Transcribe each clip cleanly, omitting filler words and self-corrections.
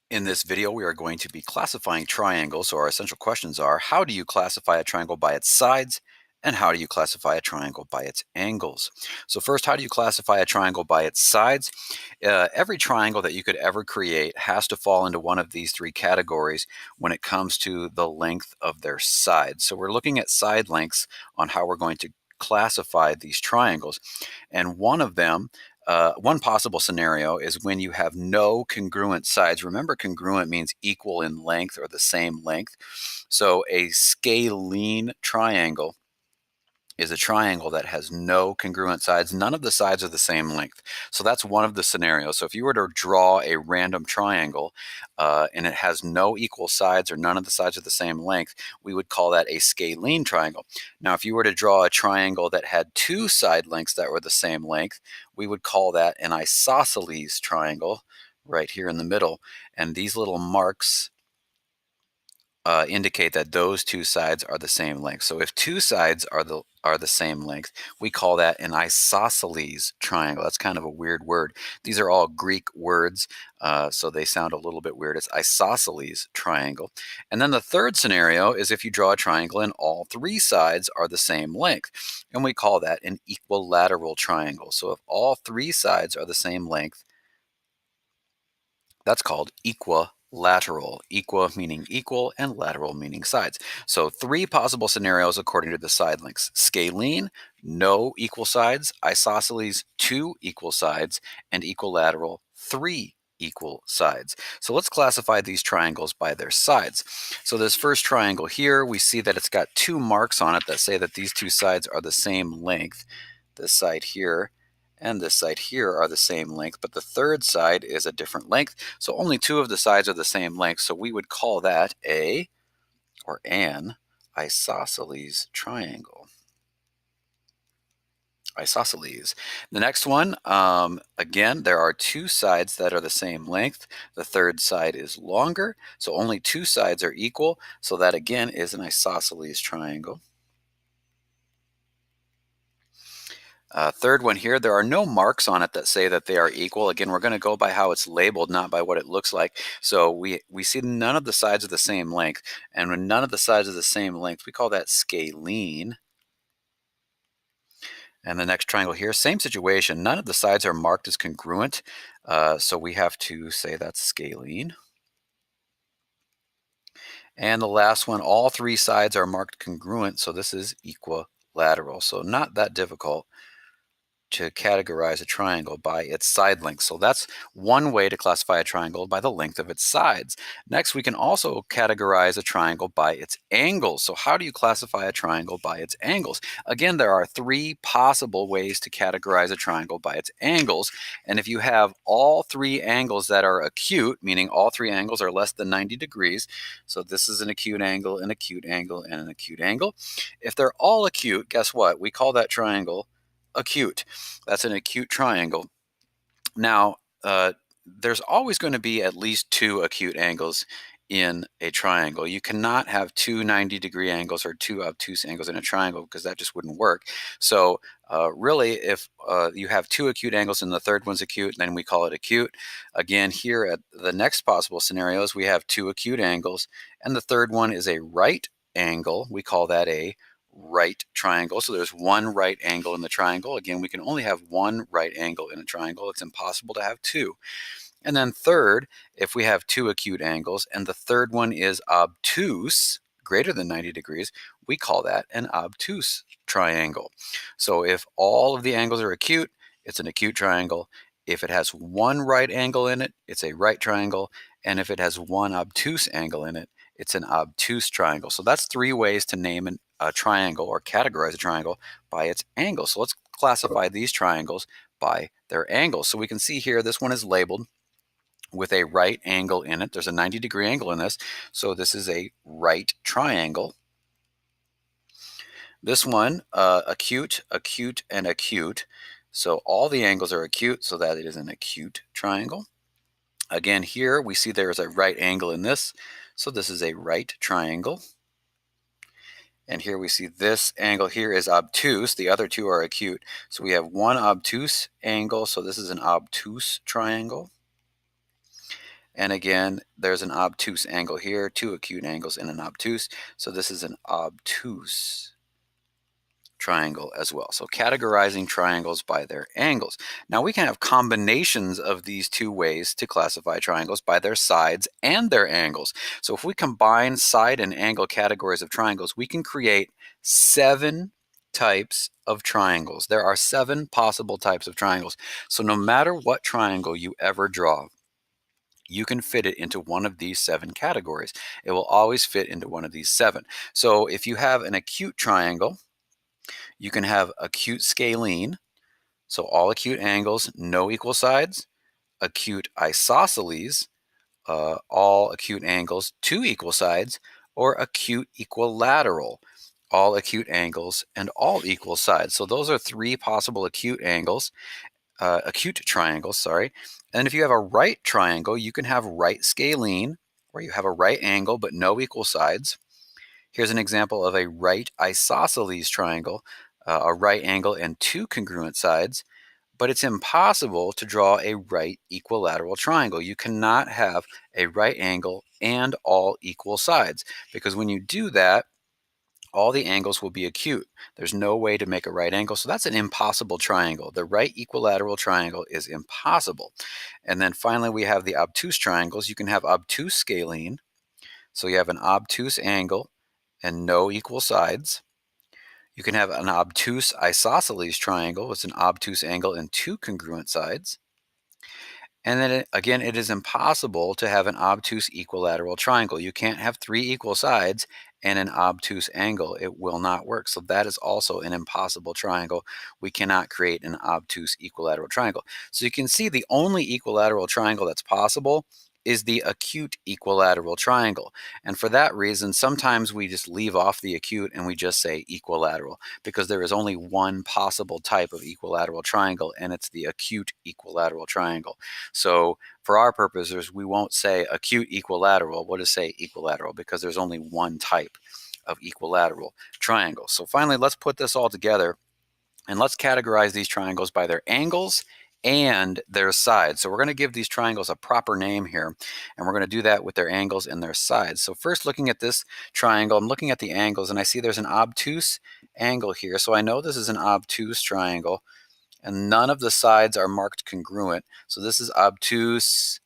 In this video, we are going to be classifying triangles. So our essential questions are, how do you classify a triangle by its sides? And how do you classify a triangle by its angles? So first, how do you classify a triangle by its sides? Every triangle that you could ever create has to fall into one of these three categories when it comes to the length of their sides. So we're looking at side lengths on how we're going to classify these triangles. And one of them, one possible scenario is when you have no congruent sides. Remember, congruent means equal in length or the same length. So a scalene triangle is a triangle that has no congruent sides. None of the sides are the same length. So that's one of the scenarios. So if you were to draw a random triangle and it has no equal sides or none of the sides are the same length, we would call that a scalene triangle. Now, if you were to draw a triangle that had two side lengths that were the same length, we would call that an isosceles triangle right here in the middle. And these little marks indicate that those two sides are the same length. So if two sides are the same length, we call that an isosceles triangle. That's kind of a weird word. These are all Greek words, so they sound a little bit weird. It's isosceles triangle. And then the third scenario is if you draw a triangle and all three sides are the same length, and we call that an equilateral triangle. So if all three sides are the same length, that's called equilateral. Equa meaning equal and lateral meaning sides. So three possible scenarios according to the side lengths. Scalene, no equal sides. Isosceles, two equal sides. And equilateral, three equal sides. So let's classify these triangles by their sides. So this first triangle here, we see that it's got two marks on it that say that these two sides are the same length. This side here and this side here are the same length, but the third side is a different length. So only two of the sides are the same length. So we would call that a or an isosceles triangle. Isosceles. The next one, again, there are two sides that are the same length. The third side is longer, so only two sides are equal. So that again is an isosceles triangle. Third one here, there are no marks on it that say that they are equal. Again, we're going to go by how it's labeled, not by what it looks like. So we see none of the sides are the same length. And when none of the sides are the same length, we call that scalene. And the next triangle here, same situation. None of the sides are marked as congruent. So we have to say that's scalene. And the last one, all three sides are marked congruent. So this is equilateral. So not that difficult to categorize a triangle by its side length. So that's one way to classify a triangle, by the length of its sides. Next, we can also categorize a triangle by its angles. So how do you classify a triangle by its angles? Again, there are three possible ways to categorize a triangle by its angles. And if you have all three angles that are acute, meaning all three angles are less than 90 degrees, so this is an acute angle, an acute angle, and an acute angle. If they're all acute, guess what? We call that triangle acute. That's an acute triangle. Now, there's always going to be at least two acute angles in a triangle. You cannot have two 90-degree angles or two obtuse angles in a triangle because that just wouldn't work. So really, if you have two acute angles and the third one's acute, then we call it acute. Again, here at the next possible scenarios, we have two acute angles and the third one is a right angle. We call that a right triangle. So there's one right angle in the triangle. Again, we can only have one right angle in a triangle. It's impossible to have two. And then third, if we have two acute angles and the third one is obtuse, greater than 90 degrees, we call that an obtuse triangle. So if all of the angles are acute, it's an acute triangle. If it has one right angle in it, it's a right triangle. And if it has one obtuse angle in it, it's an obtuse triangle. So that's three ways to name a triangle or categorize a triangle by its angle. So let's classify these triangles by their angles. So we can see here, this one is labeled with a right angle in it. There's a 90-degree angle in this. So this is a right triangle. This one, acute, acute, and acute. So all the angles are acute, so that it is an acute triangle. Again, here we see there is a right angle in this, so this is a right triangle. And here we see this angle here is obtuse. The other two are acute. So we have one obtuse angle, so this is an obtuse triangle. And again, there's an obtuse angle here, two acute angles and an obtuse. So this is an obtuse triangle as well. So categorizing triangles by their angles. Now we can have combinations of these two ways to classify triangles by their sides and their angles. So if we combine side and angle categories of triangles, we can create 7 types of triangles. There are 7 possible types of triangles. So no matter what triangle you ever draw, you can fit it into one of these 7 categories. It will always fit into one of these 7. So if you have an acute triangle, you can have acute scalene, so all acute angles, no equal sides. Acute isosceles, all acute angles, 2 equal sides. Or acute equilateral, all acute angles and all equal sides. So those are 3 possible acute angles, acute triangles, sorry. And if you have a right triangle, you can have right scalene, where you have a right angle but no equal sides. Here's an example of a right isosceles triangle, a right angle and 2 congruent sides, but it's impossible to draw a right equilateral triangle. You cannot have a right angle and all equal sides, because when you do that, all the angles will be acute. There's no way to make a right angle, so that's an impossible triangle. The right equilateral triangle is impossible. And then finally, we have the obtuse triangles. You can have obtuse scalene, so you have an obtuse angle and no equal sides. You can have an obtuse isosceles triangle with an obtuse angle and 2 congruent sides. And then again, it is impossible to have an obtuse equilateral triangle. You can't have 3 equal sides and an obtuse angle. It will not work. So that is also an impossible triangle. We cannot create an obtuse equilateral triangle. So you can see the only equilateral triangle that's possible is the acute equilateral triangle. And for that reason, sometimes we just leave off the acute and we just say equilateral, because there is only one possible type of equilateral triangle, and it's the acute equilateral triangle. So for our purposes, we won't say acute equilateral. We'll just say equilateral, because there's only one type of equilateral triangle. So finally, let's put this all together and let's categorize these triangles by their angles and their sides. So we're going to give these triangles a proper name here, and we're going to do that with their angles and their sides. So first, looking at this triangle, I'm looking at the angles, and I see there's an obtuse angle here. So I know this is an obtuse triangle, and none of the sides are marked congruent. So this is obtuse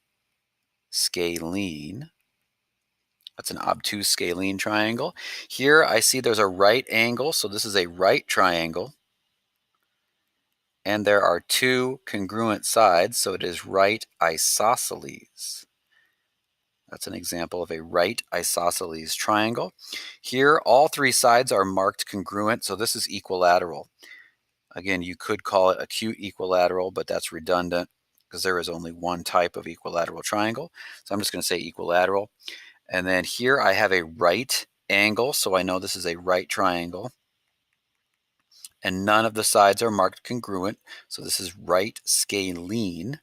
scalene. That's an obtuse scalene triangle. Here I see there's a right angle, so this is a right triangle. And there are 2 congruent sides, so it is right isosceles. That's an example of a right isosceles triangle. Here, all 3 sides are marked congruent, so this is equilateral. Again, you could call it acute equilateral, but that's redundant because there is only one type of equilateral triangle. So I'm just going to say equilateral. And then here I have a right angle, so I know this is a right triangle. And none of the sides are marked congruent, so this is right scalene.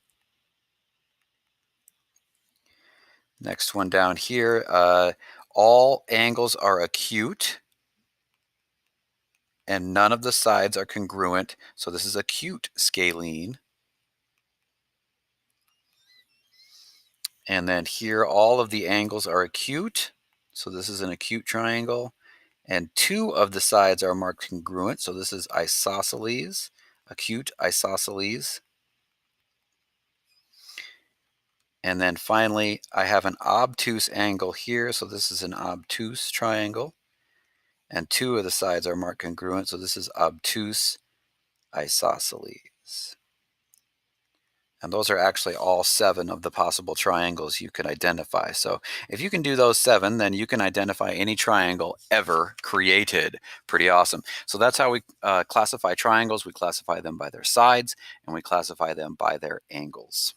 Next one down here, all angles are acute, and none of the sides are congruent, so this is acute scalene. And then here, all of the angles are acute, so this is an acute triangle. And 2 of the sides are marked congruent, so this is isosceles, acute isosceles. And then finally, I have an obtuse angle here, so this is an obtuse triangle. And 2 of the sides are marked congruent, so this is obtuse isosceles. And those are actually all 7 of the possible triangles you could identify. So if you can do those 7, then you can identify any triangle ever created. Pretty awesome. So that's how we classify triangles. We classify them by their sides, and we classify them by their angles.